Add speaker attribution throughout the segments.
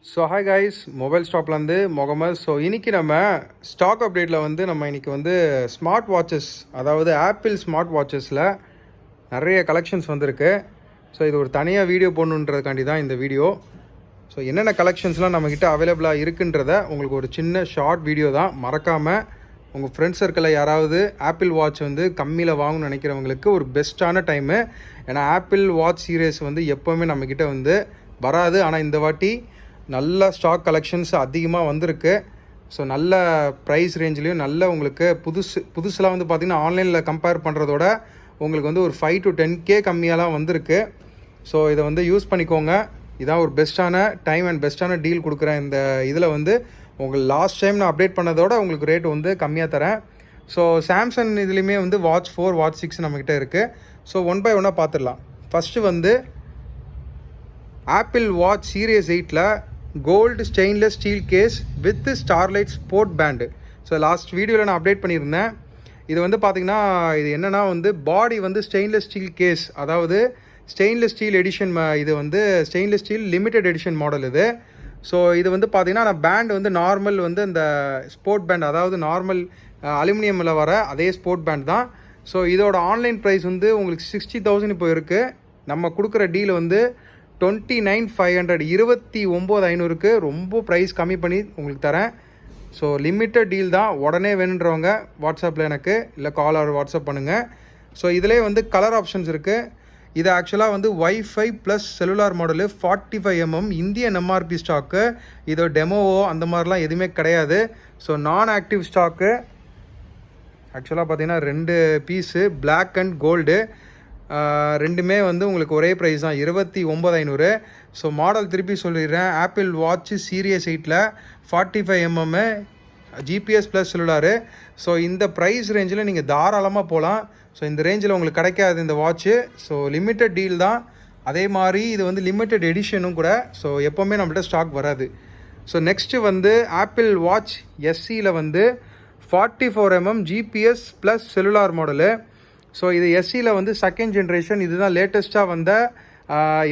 Speaker 1: So hi guys, mobile ஸ்டாப்லேருந்து Mohammed. So இன்றைக்கி நம்ம ஸ்டாக் அப்டேட்டில் நம்ம இன்றைக்கி ஸ்மார்ட் வாட்சஸ், அதாவது ஆப்பிள் ஸ்மார்ட் வாட்சஸில் நிறைய கலெக்ஷன்ஸ் வந்திருக்கு. ஸோ இது ஒரு தனியாக வீடியோ போடணுன்றதுக்காண்டி தான் இந்த வீடியோ. ஸோ என்னென்ன கலெக்ஷன்ஸ்லாம் நம்மக்கிட்ட அவைலபிளாக இருக்குன்றத உங்களுக்கு ஒரு சின்ன ஷார்ட் வீடியோ தான். மறக்காமல் உங்கள் ஃப்ரெண்ட்ஸ் சர்க்கிளில் யாராவது ஆப்பிள் வாட்ச் கம்மியில் வாங்கணும்னு நினைக்கிறவங்களுக்கு ஒரு பெஸ்ட்டான டைமு. ஏன்னா ஆப்பிள் வாட்ச் சீரியஸ் எப்போவுமே நம்மக்கிட்ட வராது. ஆனால் இந்த வாட்டி நல்ல ஸ்டாக் கலெக்ஷன்ஸ் அதிகமாக வந்திருக்கு. ஸோ நல்ல ப்ரைஸ் ரேஞ்சிலையும் நல்ல உங்களுக்கு புதுசுலாம் பார்த்திங்கன்னா ஆன்லைனில் கம்பேர் பண்ணுறதோட உங்களுக்கு ஒரு 5 to 10K கம்மியாலாம் வந்திருக்கு. ஸோ இதை யூஸ் பண்ணிக்கோங்க. இதான் ஒரு பெஸ்ட்டான டைம் அண்ட் பெஸ்ட்டான டீல் கொடுக்குறேன். இந்த இதில் உங்களுக்கு லாஸ்ட் டைம் நான் அப்டேட் பண்ணதோட உங்களுக்கு ரேட் கம்மியாக தரேன். ஸோ சாம்சங் இதுலேயுமே வாட்ச் 4 வாட்ச் 6 நம்மக்கிட்ட இருக்குது. ஸோ ஒன் பை ஒன்னாக பார்த்துடலாம். ஃபஸ்ட்டு ஆப்பிள் வாட்ச் சீரியஸ் 8ல் gold stainless steel case with starlight sport band. So last வீடியோவில் நான் அப்டேட் பண்ணியிருந்தேன். இது பார்த்திங்கன்னா இது என்னென்னா பாடி ஸ்டெயின்லெஸ் ஸ்டீல் கேஸ், அதாவது ஸ்டெயின்லெஸ் ஸ்டீல் எடிஷன். இது stainless steel limited edition model இது. ஸோ இது பார்த்திங்கன்னா நான் பேண்ட் நார்மல் இந்த ஸ்போர்ட் பேண்ட், அதாவது நார்மல் அலுமினியமில் வர அதே ஸ்போர்ட் பேண்ட் தான். ஸோ இதோட ஆன்லைன் ப்ரைஸ் உங்களுக்கு 60,000 இப்போ இருக்குது. நம்ம கொடுக்குற டீல் 29,500 29,500க்கு ரொம்ப ப்ரைஸ் கம்மி பண்ணி உங்களுக்கு தரேன். ஸோ லிமிட்டட் டீல் தான். உடனே வேணுன்றவங்க வாட்ஸ்அப்பில் எனக்கு இல்லை கால் ஆர் வாட்ஸ்அப் பண்ணுங்கள். ஸோ இதிலே கலர் ஆப்ஷன்ஸ் இருக்குது. இது ஆக்சுவலாக wifi plus cellular model 45mm Indian MRP stock. இதோ டெமோவோ அந்த மாதிரிலாம் எதுவுமே கிடையாது. ஸோ நான் ஆக்டிவ் ஸ்டாக்கு. ஆக்சுவலாக பார்த்தீங்கன்னா 2 பீஸு பிளாக் அண்ட் கோல்டு ரெண்டுமே உங்களுக்கு ஒரே ப்ரைஸ் தான், 29,500. ஸோ மாடல் திருப்பி சொல்லிடுறேன். ஆப்பிள் வாட்ச் சீரியஸ் 8ல் 45mm GPS plus cellular. So இந்த ப்ரைஸ் ரேஞ்சில் நீங்கள் தாராளமாக போகலாம். ஸோ இந்த ரேஞ்சில் உங்களுக்கு கிடைக்காது இந்த வாட்ச்சு. ஸோ லிமிட்டட் டீல் தான். அதே மாதிரி இது லிமிட்டட் எடிஷனும் கூட. ஸோ எப்போவுமே நம்மள்ட்ட ஸ்டாக் வராது. ஸோ நெக்ஸ்ட்டு ஆப்பிள் வாட்ச் எஸ்சியில் 44mm GPS plus cellular model. So இது எஸ்சியில் செகண்ட் ஜென்ரேஷன். இதுதான் லேட்டஸ்ட்டாக வந்த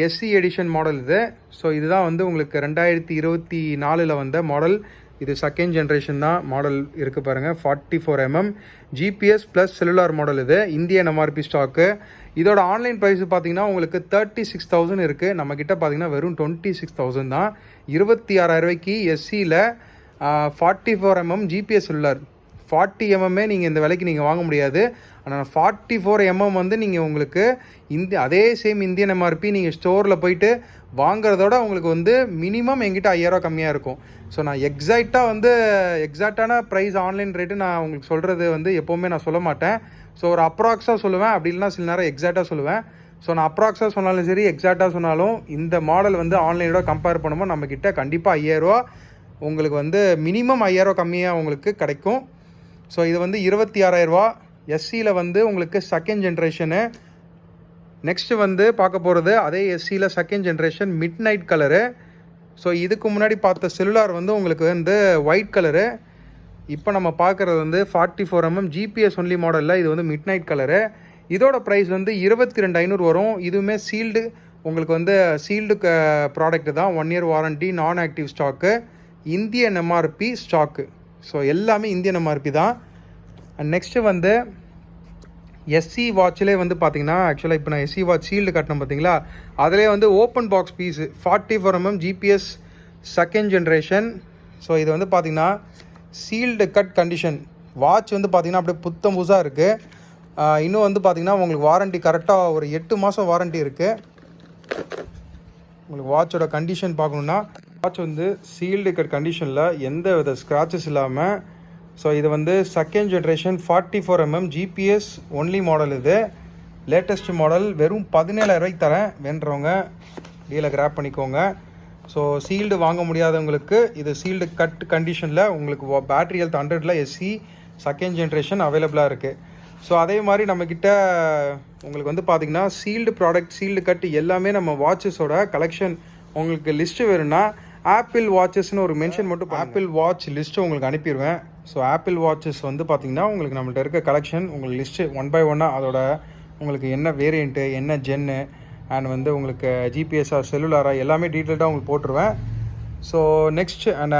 Speaker 1: எஸ்சி எடிஷன் மாடல் இது. ஸோ இதுதான் உங்களுக்கு 2024 வந்த மாடல். இது செகண்ட் ஜென்ரேஷன் தான் மாடல் இருக்குது பாருங்கள். 44mm GPS plus cellular model இது. Indian MRP stock. இதோட ஆன்லைன் ப்ரைஸ் பார்த்தீங்கன்னா உங்களுக்கு 36,000 இருக்குது. நம்மக்கிட்ட பார்த்தீங்கன்னா வெறும் 26,000 தான். 26,000 எஸ்சியில் 44mm ஜிபிஎஸ் செல்லுலார். 40mm நீங்கள் இந்த விலைக்கு நீங்கள் வாங்க முடியாது. ஆனால் 44mm நீங்கள் உங்களுக்கு அதே சேம் இந்தியன் எம்ஆர்பி நீங்கள் ஸ்டோரில் போயிட்டு வாங்குறதோட உங்களுக்கு மினிமம் எங்கிட்ட 5,000 கம்மியாக இருக்கும். ஸோ நான் எக்ஸாக்டான ப்ரைஸ் ஆன்லைன் ரேட்டு நான் உங்களுக்கு சொல்கிறது எப்போவுமே நான் சொல்ல மாட்டேன். ஸோ ஒரு அப்ராக்ஸாக சொல்லுவேன். அப்படி இல்லைனா சில நேரம் எக்ஸாக்டாக சொல்லுவேன். ஸோ நான் அப்ராக்ஸாக சொன்னாலும் சரி, எக்ஸாக்டாக சொன்னாலும் இந்த மாடல் ஆன்லைனோட கம்பேர் பண்ணும்போது நம்மக்கிட்ட கண்டிப்பாக 5,000 உங்களுக்கு மினிமம் 5,000 கம்மியாக உங்களுக்கு கிடைக்கும். ஸோ இது 26,000. எஸ்சியில் உங்களுக்கு செகண்ட் ஜென்ரேஷனு. நெக்ஸ்ட்டு பார்க்க போகிறது அதே எஸ்சியில் second generation midnight colour. So இதுக்கு முன்னாடி பார்த்த செல்லுலார் உங்களுக்கு ஒயிட் கலரு. இப்போ நம்ம பார்க்குறது 44mm ஜிபிஎஸ் ஒன்லி மாடலில் இது மிட் நைட் கலரு. இதோட ப்ரைஸ் 22,500 வரும். இதுவுமே சீல்டு உங்களுக்கு சீல்டு ப்ராடக்ட் தான். 1 year வாரண்ட்டி, நான் active stock, Indian MRP stock. So எல்லாமே இந்தியன் எம்ஆர்பி தான். அண்ட் நெக்ஸ்ட்டு எஸ்சி வாட்சிலே பார்த்தீங்கன்னா ஆக்சுவலாக இப்போ நான் எஸ்சி வாட்ச் சீல்டு கட்டணும் பார்த்தீங்களா, அதிலே open box piece 44mm GPS second generation. So இது பார்த்தீங்கன்னா சீல்டு கட் கண்டிஷன் வாட்ச் பார்த்தீங்கன்னா அப்படியே புத்தம் புதுசாக இருக்குது. இன்னும் பார்த்தீங்கன்னா உங்களுக்கு வாரண்ட்டி கரெக்டாக ஒரு 8 மாதம் வாரண்ட்டி இருக்குது. உங்களுக்கு வாட்சோட கண்டிஷன் பார்க்கணுன்னா வாட்ச் சீல்டு கட் கண்டிஷனில் எந்த வித ஸ்க்ராச்சஸ் இல்லாமல். ஸோ இது second generation 44mm GPS only model. இது லேட்டஸ்ட் மாடல். வெறும் 17,000 தரேன். வேண்டுறவங்க டீலை கிராப் பண்ணிக்கோங்க. ஸோ சீல்டு வாங்க முடியாதவங்களுக்கு இது சீல்டு கட் கண்டிஷனில் உங்களுக்கு பேட்ரி ஹெல்த் 100ல் எஸ்சி செகண்ட் ஜென்ரேஷன் அவைலபிளாக இருக்குது. ஸோ அதே மாதிரி நம்மக்கிட்ட உங்களுக்கு பார்த்திங்கன்னா சீல்டு ப்ராடக்ட், சீல்டு கட் எல்லாமே நம்ம வாட்சஸோட கலெக்ஷன் உங்களுக்கு லிஸ்ட்டு வேணும்னா ஆப்பிள் வாட்சஸ்னு ஒரு மென்ஷன் மட்டும் ஆப்பிள் வாட்ச் லிஸ்ட்டு உங்களுக்கு அனுப்பிடுவேன். ஸோ ஆப்பிள் வாட்சஸ் பார்த்திங்கன்னா உங்களுக்கு நம்மள்ட்ட இருக்க கலெக்ஷன் உங்களுக்கு லிஸ்ட்டு ஒன் பை ஒன்னாக அதோட உங்களுக்கு என்ன வேரியண்ட்டு, என்ன ஜென்னு, அண்ட் உங்களுக்கு ஜிபிஎஸ்ஸாக செல்லுலாரா எல்லாமே டீட்டெயில்டாக உங்களுக்கு போட்டுருவேன். ஸோ நெக்ஸ்ட் அண்ட்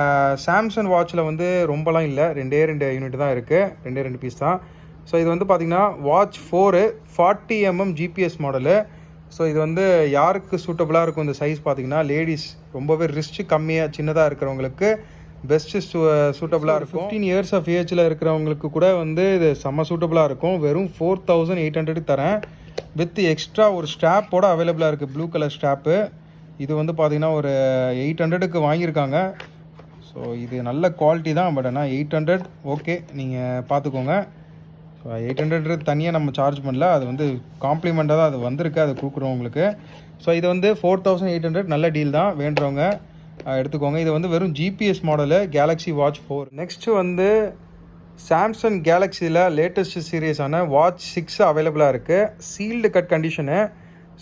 Speaker 1: சாம்சங் வாட்சில் வந்து ரொம்பலாம் இல்லை, 2 யூனிட் தான் இருக்குது, 2 பீஸ் தான். ஸோ இது வந்து பார்த்திங்கன்னா watch 4 40mm GPS model. So இது வந்து யாருக்கு சூட்டபுளாக இருக்கும் இந்த சைஸ் பார்த்திங்கன்னா, லேடிஸ் ரொம்பவே ரிஸ்ட் கம்மியாக சின்னதாக இருக்கிறவங்களுக்கு பெஸ்ட்டு சூட்டபுளாக இருக்கும். 15 இயர்ஸ் ஆஃப் ஏஜில் இருக்கிறவங்களுக்கு கூட வந்து இது செம்ம சூட்டபுளாக இருக்கும். வெறும் 4800 தரேன். வித் எக்ஸ்ட்ரா ஒரு ஸ்ட்ராப்போட அவைலபிளாக இருக்குது, ப்ளூ கலர் ஸ்ட்ராப்பு. இது வந்து பார்த்திங்கன்னா ஒரு 800க்கு வாங்கியிருக்காங்க. ஸோ இது நல்ல குவாலிட்டி தான், பட் ஆனால் 800 ஓகே, நீங்கள் பார்த்துக்கோங்க. ஸோ 800 தனியாக நம்ம சார்ஜ் பண்ணல, அது வந்து காம்ப்ளிமெண்ட்டாக தான் அது வந்திருக்கு, அது கொடுக்குறோம் உங்களுக்கு. ஸோ இது வந்து 4800 நல்ல டீல் தான், வேண்டுறவங்க எடுத்துக்கோங்க. இது வந்து வெறும் GPS model Galaxy watch 4. Next வந்து சாம்சங் கேலக்ஸியில் லேட்டஸ்ட் சீரியஸான வாட்ச் 6 அவைலபிளாக இருக்குது, சீல்டு கட் கண்டிஷனு.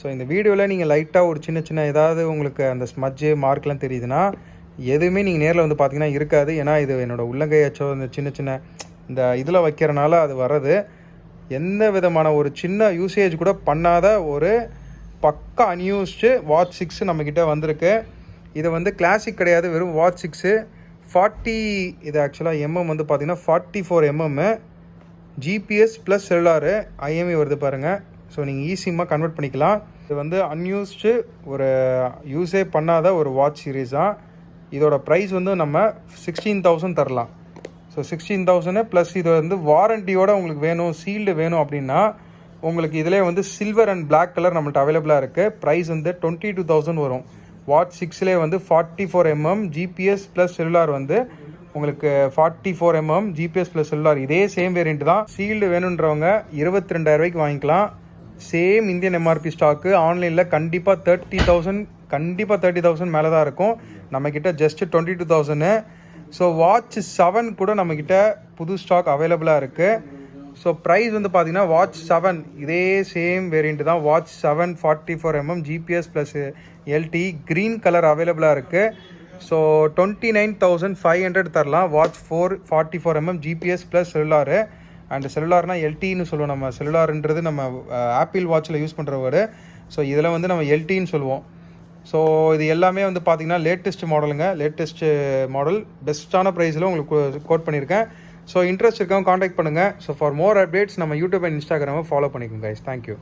Speaker 1: ஸோ இந்த வீடியோவில் நீங்கள் லைட்டாக ஒரு சின்ன ஏதாவது உங்களுக்கு அந்த ஸ்மட்ஜு மார்க்லாம் தெரியுதுன்னா, எதுவுமே நீங்கள் நேரில் வந்து பார்த்தீங்கன்னா இருக்காது. ஏன்னா இது என்னோடய உள்ளங்கையாச்சோ இந்த சின்ன இந்த இதில் வைக்கிறனால அது வர்றது. எந்த விதமான ஒரு சின்ன யூசேஜ் கூட பண்ணாத ஒரு பக்கா அன்யூஸ்டு வாட்ச் 6 நம்மக்கிட்ட வந்திருக்கு. இது வந்து கிளாசிக் கிடையாது, வெறும் வாட்ச் 6 40. இது ஆக்சுவலாக எம்எம் வந்து பார்த்திங்கன்னா 44mm GPS plus cellular IME வருது பாருங்கள். ஸோ நீங்கள் ஈஸியாக கன்வெர்ட் பண்ணிக்கலாம். இது வந்து அன்யூஸ்டு ஒரு யூஸே பண்ணாத ஒரு வாட்ச் சீரீஸ் தான். இதோட ப்ரைஸ் வந்து நம்ம 16,000 தரலாம். ஸோ 16,000 ப்ளஸ் இது வந்து வாரண்டியோடு உங்களுக்கு வேணும், சீல்டு வேணும் அப்படின்னா உங்களுக்கு இதிலே வந்து சில்வர் அண்ட் பிளாக் கலர் நம்மள்ட்ட அவைலபிளாக இருக்குது. ப்ரைஸ் வந்து 22,000 வரும். வாட்ச் 6லேயே வந்து 44mm ஜிபிஎஸ் ப்ளஸ் செல்லுலார் வந்து உங்களுக்கு 44mm ஜிபிஎஸ் ப்ளஸ் செல்லுலார், இதே சேம் வேரியண்ட் தான். சீல்டு வேணுன்றவங்க 22,000 வாங்கிக்கலாம். Same Indian MRP stock. ஆன்லைனில் கண்டிப்பாக 30,000 மேலே தான் இருக்கும். நம்மக்கிட்ட ஜஸ்ட் 22,000. ஸோ வாட்ச் 7 கூட நம்மக்கிட்ட புது ஸ்டாக் அவைலபிளாக இருக்குது. ஸோ ப்ரைஸ் வந்து பார்த்திங்கன்னா வாட்ச் 7 இதே சேம் வேரியண்ட் தான். Watch 7 44mm GPS plus LTE green colour அவைலபிளாக இருக்குது. ஸோ 29,500 தரலாம். Watch 4 44mm GPS plus cellular. And செல்லுலார்னால் எல்டின்னு சொல்லுவோம். நம்ம செல்லுலார்ன்றது நம்ம ஆப்பிள் வாட்சில் யூஸ் பண்ணுற வேர்டு. ஸோ இதில் வந்து நம்ம எல்டின்னு சொல்லுவோம். ஸோ இது எல்லாமே வந்து பார்த்திங்கன்னா லேட்டஸ்ட் மாடலுங்க, லேட்டஸ்ட் மாடல் பெஸ்ட்டான ப்ரைஸில் உங்களுக்கு கோட் பண்ணியிருக்கேன். ஸோ இன்ட்ரெஸ்ட் இருக்கவங்க காண்டாக்ட் பண்ணுங்கள். ஸோ ஃபார் மோர் அப்டேட்ஸ் நம்ம யூடியூப் அண்ட் இன்ஸ்டாகிராமை ஃபாலோ பண்ணிக்கோங்க கைஸ். தேங்க்யூ.